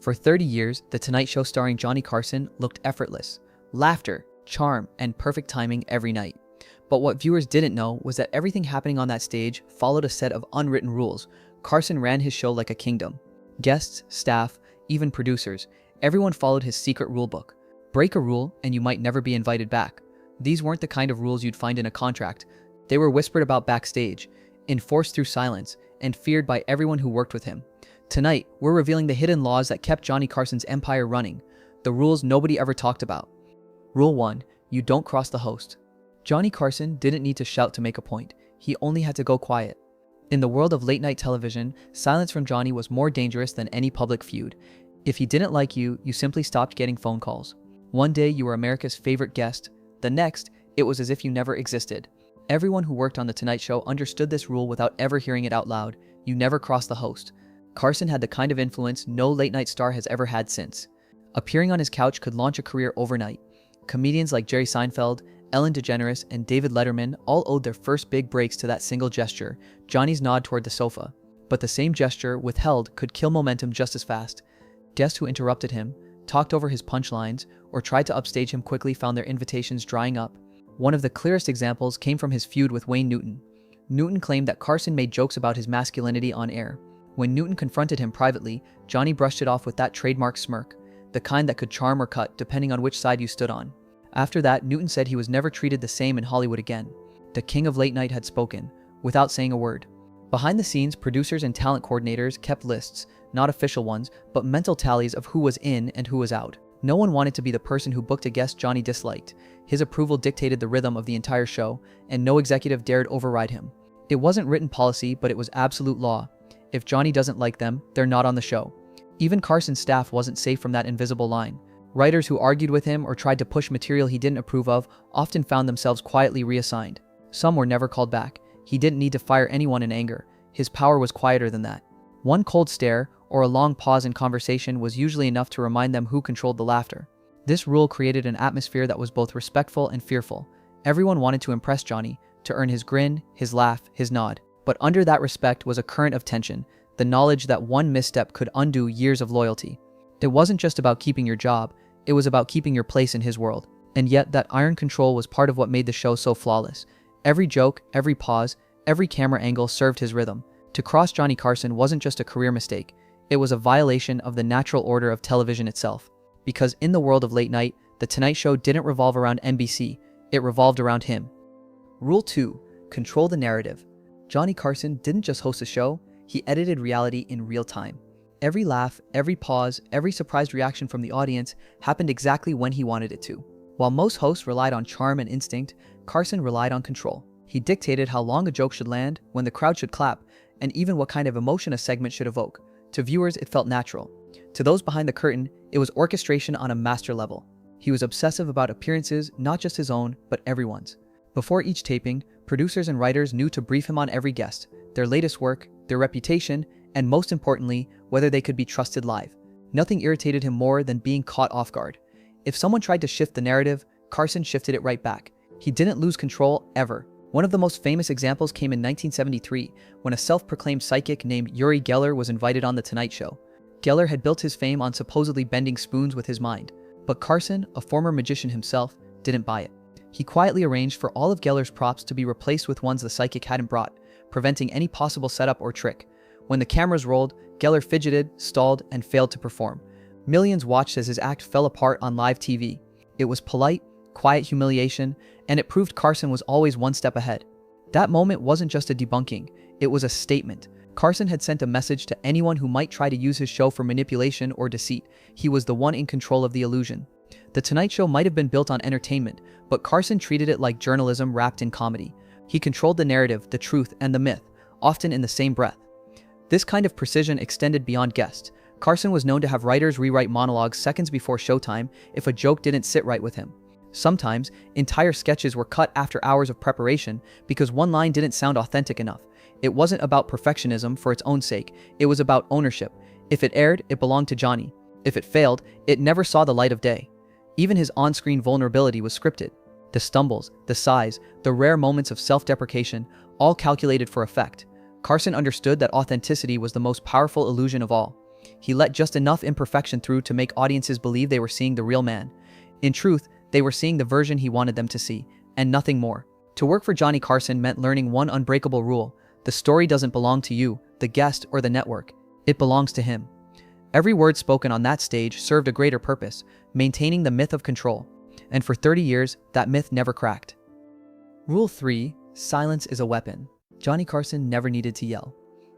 For 30 years, The Tonight Show starring Johnny Carson looked effortless. Laughter, charm, and perfect timing every night. But what viewers didn't know was that everything happening on that stage followed a set of unwritten rules. Carson ran his show like a kingdom. Guests, staff, even producers, everyone followed his secret rulebook. Break a rule and you might never be invited back. These weren't the kind of rules you'd find in a contract. They were whispered about backstage, enforced through silence, and feared by everyone who worked with him. Tonight, we're revealing the hidden laws that kept Johnny Carson's empire running, the rules nobody ever talked about. Rule 1. You don't cross the host. Johnny Carson didn't need to shout to make a point. He only had to go quiet. In the world of late-night television, silence from Johnny was more dangerous than any public feud. If he didn't like you, you simply stopped getting phone calls. One day, you were America's favorite guest. The next, it was as if you never existed. Everyone who worked on The Tonight Show understood this rule without ever hearing it out loud. You never cross the host. Carson had the kind of influence no late-night star has ever had since. Appearing on his couch could launch a career overnight. Comedians like Jerry Seinfeld, Ellen DeGeneres, and David Letterman all owed their first big breaks to that single gesture, Johnny's nod toward the sofa. But the same gesture, withheld, could kill momentum just as fast. Guests who interrupted him, talked over his punchlines, or tried to upstage him quickly found their invitations drying up. One of the clearest examples came from his feud with Wayne Newton. Newton claimed that Carson made jokes about his masculinity on air. When Newton confronted him privately, Johnny brushed it off with that trademark smirk, the kind that could charm or cut depending on which side you stood on. After that, Newton said he was never treated the same in Hollywood again. The king of late night had spoken, without saying a word. Behind the scenes, producers and talent coordinators kept lists, not official ones, but mental tallies of who was in and who was out. No one wanted to be the person who booked a guest Johnny disliked. His approval dictated the rhythm of the entire show, and no executive dared override him. It wasn't written policy, but it was absolute law. If Johnny doesn't like them, they're not on the show. Even Carson's staff wasn't safe from that invisible line. Writers who argued with him or tried to push material he didn't approve of often found themselves quietly reassigned. Some were never called back. He didn't need to fire anyone in anger. His power was quieter than that. One cold stare or a long pause in conversation was usually enough to remind them who controlled the laughter. This rule created an atmosphere that was both respectful and fearful. Everyone wanted to impress Johnny, to earn his grin, his laugh, his nod. But under that respect was a current of tension, the knowledge that one misstep could undo years of loyalty. It wasn't just about keeping your job, it was about keeping your place in his world. And yet that iron control was part of what made the show so flawless. Every joke, every pause, every camera angle served his rhythm. To cross Johnny Carson wasn't just a career mistake, it was a violation of the natural order of television itself. Because in the world of late night, The Tonight Show didn't revolve around NBC, it revolved around him. Rule 2. Control the narrative. Johnny Carson didn't just host a show, he edited reality in real time. Every laugh, every pause, every surprised reaction from the audience happened exactly when he wanted it to. While most hosts relied on charm and instinct, Carson relied on control. He dictated how long a joke should land, when the crowd should clap, and even what kind of emotion a segment should evoke. To viewers, it felt natural. To those behind the curtain, it was orchestration on a master level. He was obsessive about appearances, not just his own, but everyone's. Before each taping, producers and writers knew to brief him on every guest, their latest work, their reputation, and most importantly, whether they could be trusted live. Nothing irritated him more than being caught off guard. If someone tried to shift the narrative, Carson shifted it right back. He didn't lose control, ever. One of the most famous examples came in 1973, when a self-proclaimed psychic named Uri Geller was invited on The Tonight Show. Geller had built his fame on supposedly bending spoons with his mind. But Carson, a former magician himself, didn't buy it. He quietly arranged for all of Geller's props to be replaced with ones the psychic hadn't brought, preventing any possible setup or trick. When the cameras rolled, Geller fidgeted, stalled, and failed to perform. Millions watched as his act fell apart on live TV. It was polite, quiet humiliation, and it proved Carson was always one step ahead. That moment wasn't just a debunking, it was a statement. Carson had sent a message to anyone who might try to use his show for manipulation or deceit. He was the one in control of the illusion. The Tonight Show might have been built on entertainment, but Carson treated it like journalism wrapped in comedy. He controlled the narrative, the truth, and the myth, often in the same breath. This kind of precision extended beyond guests. Carson was known to have writers rewrite monologues seconds before showtime if a joke didn't sit right with him. Sometimes, entire sketches were cut after hours of preparation because one line didn't sound authentic enough. It wasn't about perfectionism for its own sake, it was about ownership. If it aired, it belonged to Johnny. If it failed, it never saw the light of day. Even his on-screen vulnerability was scripted. The stumbles, the sighs, the rare moments of self-deprecation, all calculated for effect. Carson understood that authenticity was the most powerful illusion of all. He let just enough imperfection through to make audiences believe they were seeing the real man. In truth, they were seeing the version he wanted them to see, and nothing more. To work for Johnny Carson meant learning one unbreakable rule: the story doesn't belong to you, the guest, or the network. It belongs to him. Every word spoken on that stage served a greater purpose: maintaining the myth of control. And for 30 years, that myth never cracked. Rule 3: silence is a weapon. Johnny Carson never needed to yell.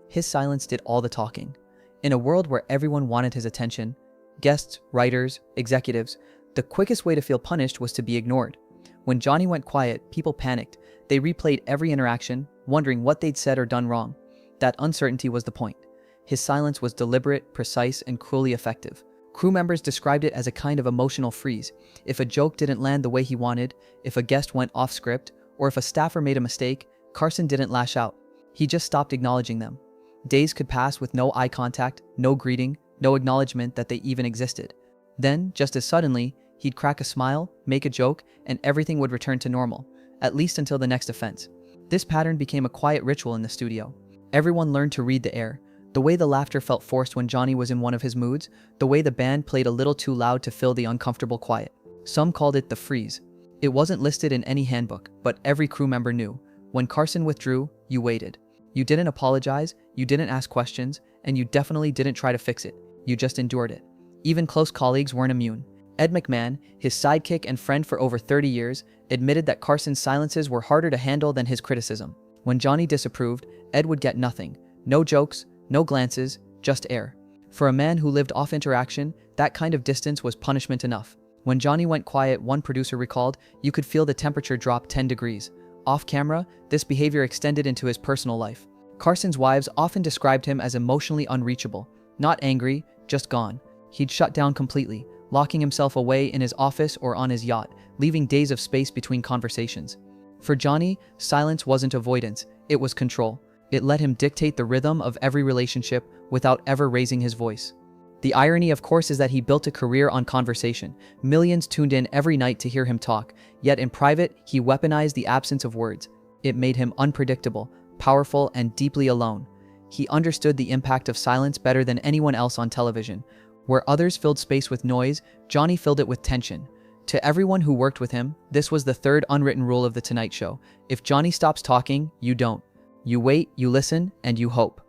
His silence did all the talking. In a world where everyone wanted his attention, guests, writers, executives, the quickest way to feel punished was to be ignored. When Johnny went quiet, people panicked. They replayed every interaction, wondering what they'd said or done wrong. That uncertainty was the point. His silence was deliberate, precise, and cruelly effective. Crew members described it as a kind of emotional freeze. If a joke didn't land the way he wanted, if a guest went off script, or if a staffer made a mistake, Carson didn't lash out. He just stopped acknowledging them. Days could pass with no eye contact, no greeting, no acknowledgement that they even existed. Then, just as suddenly, he'd crack a smile, make a joke, and everything would return to normal, at least until the next offense. This pattern became a quiet ritual in the studio. Everyone learned to read the air. The way the laughter felt forced when Johnny was in one of his moods, the way the band played a little too loud to fill the uncomfortable quiet. Some called it the freeze. It wasn't listed in any handbook, but every crew member knew. When Carson withdrew, you waited. You didn't apologize, you didn't ask questions, and you definitely didn't try to fix it. You just endured it. Even close colleagues weren't immune. Ed McMahon, his sidekick and friend for over 30 years, admitted that Carson's silences were harder to handle than his criticism. When Johnny disapproved, Ed would get nothing. No jokes, no glances, just air. For a man who lived off interaction, that kind of distance was punishment enough. When Johnny went quiet, one producer recalled, you could feel the temperature drop 10 degrees. Off camera, this behavior extended into his personal life. Carson's wives often described him as emotionally unreachable. Not angry, just gone. He'd shut down completely, locking himself away in his office or on his yacht, leaving days of space between conversations. For Johnny, silence wasn't avoidance, it was control. It let him dictate the rhythm of every relationship without ever raising his voice. The irony, of course, is that he built a career on conversation. Millions tuned in every night to hear him talk, yet in private, he weaponized the absence of words. It made him unpredictable, powerful, and deeply alone. He understood the impact of silence better than anyone else on television. Where others filled space with noise, Johnny filled it with tension. To everyone who worked with him, this was the third unwritten rule of The Tonight Show. If Johnny stops talking, you don't. You wait, you listen, and you hope.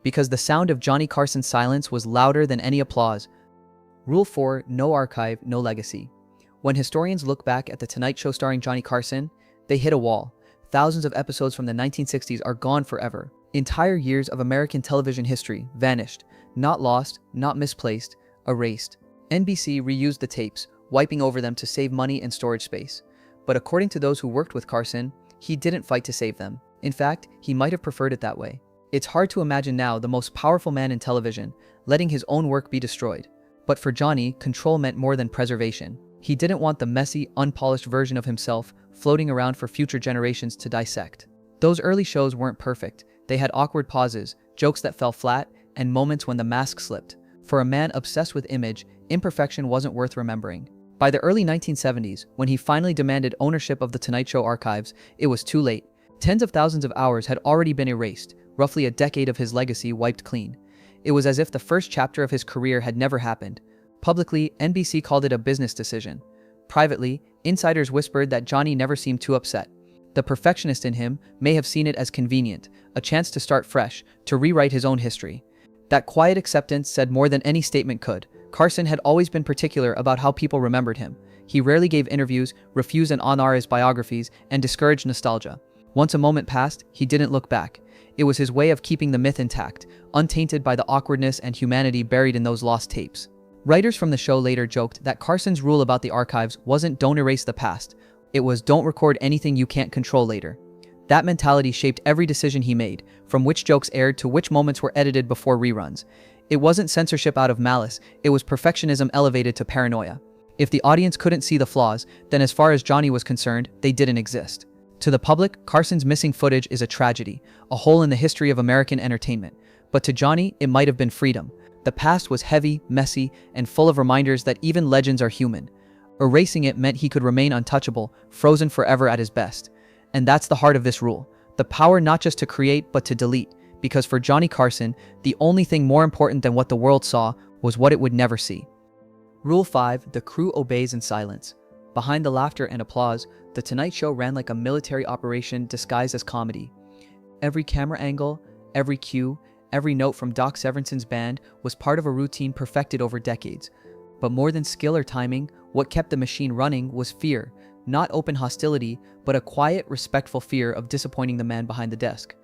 Because the sound of Johnny Carson's silence was louder than any applause. Rule 4: no archive, no legacy. When historians look back at The Tonight Show starring Johnny Carson, they hit a wall. Thousands of episodes from the 1960s are gone forever. Entire years of American television history vanished. Not lost, not misplaced, erased. NBC reused the tapes, wiping over them to save money and storage space. But according to those who worked with Carson, he didn't fight to save them. In fact, he might have preferred it that way. It's hard to imagine now the most powerful man in television, letting his own work be destroyed. But for Johnny, control meant more than preservation. He didn't want the messy, unpolished version of himself floating around for future generations to dissect. Those early shows weren't perfect. They had awkward pauses, jokes that fell flat, and moments when the mask slipped. For a man obsessed with image, imperfection wasn't worth remembering. By the early 1970s, when he finally demanded ownership of The Tonight Show archives, it was too late. Tens of thousands of hours had already been erased, roughly a decade of his legacy wiped clean. It was as if the first chapter of his career had never happened. Publicly, NBC called it a business decision. Privately, insiders whispered that Johnny never seemed too upset. The perfectionist in him may have seen it as convenient, a chance to start fresh, to rewrite his own history. That quiet acceptance said more than any statement could. Carson had always been particular about how people remembered him. He rarely gave interviews, refused and honor his biographies, and discouraged nostalgia. Once a moment passed, he didn't look back. It was his way of keeping the myth intact, untainted by the awkwardness and humanity buried in those lost tapes. Writers from the show later joked that Carson's rule about the archives wasn't don't erase the past, it was don't record anything you can't control later. That mentality shaped every decision he made, from which jokes aired to which moments were edited before reruns. It wasn't censorship out of malice, it was perfectionism elevated to paranoia. If the audience couldn't see the flaws, then as far as Johnny was concerned, they didn't exist. To the public, Carson's missing footage is a tragedy, a hole in the history of American entertainment. But to Johnny, it might have been freedom. The past was heavy, messy, and full of reminders that even legends are human. Erasing it meant he could remain untouchable, frozen forever at his best. And that's the heart of this rule. The power not just to create, but to delete. because for Johnny Carson, the only thing more important than what the world saw was what it would never see. Rule 5. The crew obeys in silence. Behind the laughter and applause, The Tonight Show ran like a military operation disguised as comedy. Every camera angle, every cue, every note from Doc Severinsen's band was part of a routine perfected over decades. But more than skill or timing, what kept the machine running was fear, not open hostility, but a quiet, respectful fear of disappointing the man behind the desk.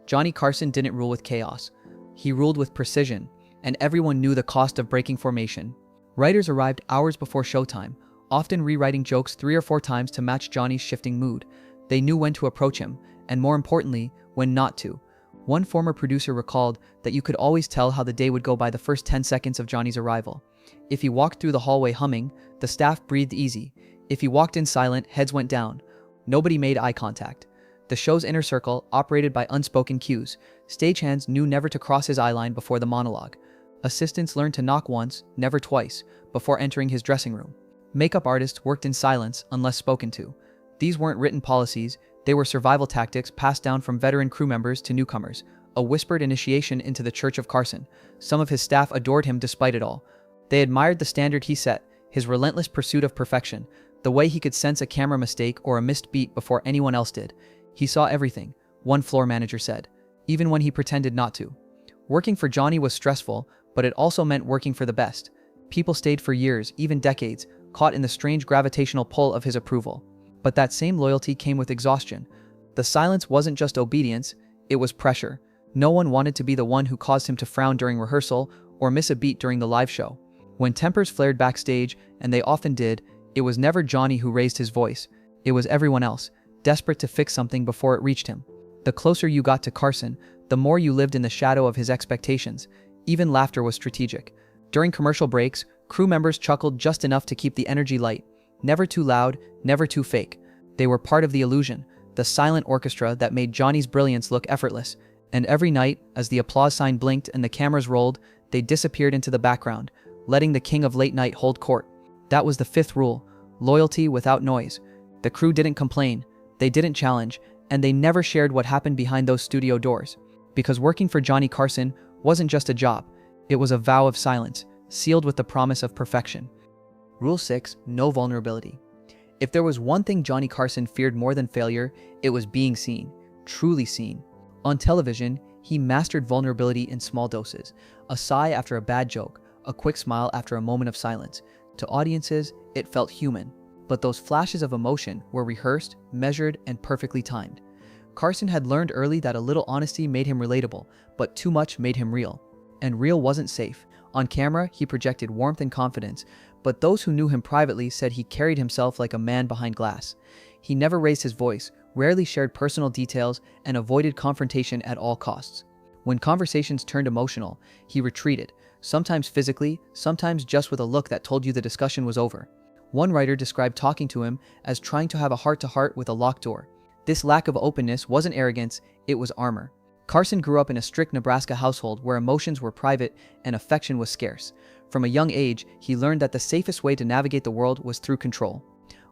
Johnny Carson didn't rule with chaos. He ruled with precision, and everyone knew the cost of breaking formation. Writers arrived hours before showtime, often rewriting jokes 3 or 4 times to match Johnny's shifting mood. They knew when to approach him, and more importantly, when not to. One former producer recalled that you could always tell how the day would go by the first 10 seconds of Johnny's arrival. If he walked through the hallway humming, the staff breathed easy. If he walked in silent, heads went down. Nobody made eye contact. The show's inner circle operated by unspoken cues. Stagehands knew never to cross his eye line before the monologue. Assistants learned to knock once, never twice, before entering his dressing room. Makeup artists worked in silence unless spoken to. These weren't written policies, they were survival tactics passed down from veteran crew members to newcomers, a whispered initiation into the Church of Carson. Some of his staff adored him despite it all. They admired the standard he set, his relentless pursuit of perfection, the way he could sense a camera mistake or a missed beat before anyone else did. He saw everything, one floor manager said, even when he pretended not to. Working for Johnny was stressful, but it also meant working for the best. People stayed for years, even decades, caught in the strange gravitational pull of his approval. But that same loyalty came with exhaustion. The silence wasn't just obedience, it was pressure. No one wanted to be the one who caused him to frown during rehearsal or miss a beat during the live show. When tempers flared backstage, and they often did, it was never Johnny who raised his voice. It was everyone else, desperate to fix something before it reached him. The closer you got to Carson, the more you lived in the shadow of his expectations. Even laughter was strategic. During commercial breaks, crew members chuckled just enough to keep the energy light. Never too loud, never too fake. They were part of the illusion, the silent orchestra that made Johnny's brilliance look effortless. And every night, as the applause sign blinked and the cameras rolled, they disappeared into the background, letting the king of late night hold court. That was the 5th rule, loyalty without noise. The crew didn't complain, they didn't challenge, and they never shared what happened behind those studio doors. Because working for Johnny Carson wasn't just a job, it was a vow of silence, sealed with the promise of perfection. Rule 6. No vulnerability. If there was one thing Johnny Carson feared more than failure, it was being seen, truly seen. On television, he mastered vulnerability in small doses, a sigh after a bad joke, a quick smile after a moment of silence. To audiences, it felt human. But those flashes of emotion were rehearsed, measured, and perfectly timed. Carson had learned early that a little honesty made him relatable, but too much made him real. And real wasn't safe. On camera, he projected warmth and confidence, but those who knew him privately said he carried himself like a man behind glass. He never raised his voice, rarely shared personal details, and avoided confrontation at all costs. When conversations turned emotional, he retreated, sometimes physically, sometimes just with a look that told you the discussion was over. One writer described talking to him as trying to have a heart-to-heart with a locked door. This lack of openness wasn't arrogance, it was armor. Carson grew up in a strict Nebraska household where emotions were private and affection was scarce. From a young age, he learned that the safest way to navigate the world was through control.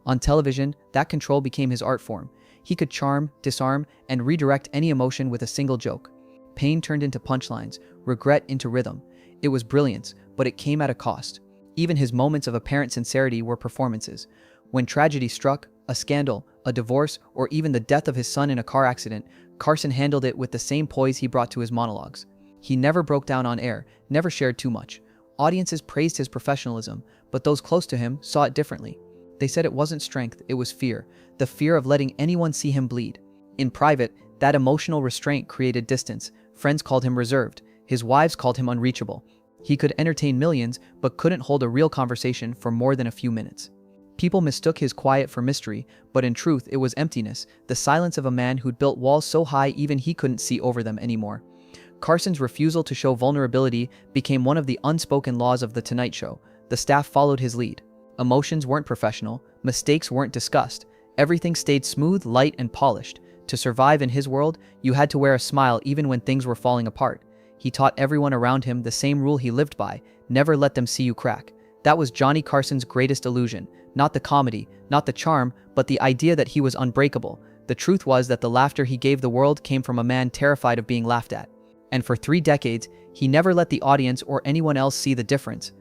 On television, that control became his art form. He could charm, disarm, and redirect any emotion with a single joke. Pain turned into punchlines, regret into rhythm. It was brilliance, but it came at a cost. Even his moments of apparent sincerity were performances. When tragedy struck, a scandal, a divorce, or even the death of his son in a car accident, Carson handled it with the same poise he brought to his monologues. He never broke down on air, never shared too much. Audiences praised his professionalism, but those close to him saw it differently. They said it wasn't strength, it was fear, the fear of letting anyone see him bleed. In private, that emotional restraint created distance. Friends called him reserved, his wives called him unreachable. He could entertain millions, but couldn't hold a real conversation for more than a few minutes. People mistook his quiet for mystery, but in truth it was emptiness, the silence of a man who'd built walls so high even he couldn't see over them anymore. Carson's refusal to show vulnerability became one of the unspoken laws of The Tonight Show. The staff followed his lead. Emotions weren't professional, mistakes weren't discussed. Everything stayed smooth, light, and polished. To survive in his world, you had to wear a smile even when things were falling apart. He taught everyone around him the same rule he lived by: never let them see you crack. That was Johnny Carson's greatest illusion. Not the comedy, not the charm, but the idea that he was unbreakable. The truth was that the laughter he gave the world came from a man terrified of being laughed at. And for 3 decades, he never let the audience or anyone else see the difference.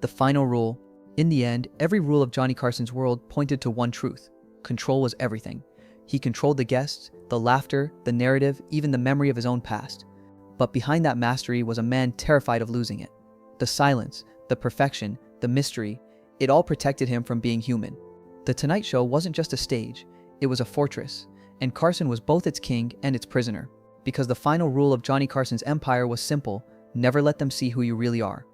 The final rule. In the end, every rule of Johnny Carson's world pointed to one truth. Control was everything. He controlled the guests, the laughter, the narrative, even the memory of his own past. But behind that mastery was a man terrified of losing it. The silence, the perfection, the mystery, it all protected him from being human. The Tonight Show wasn't just a stage, it was a fortress, and Carson was both its king and its prisoner. Because the final rule of Johnny Carson's empire was simple: never let them see who you really are.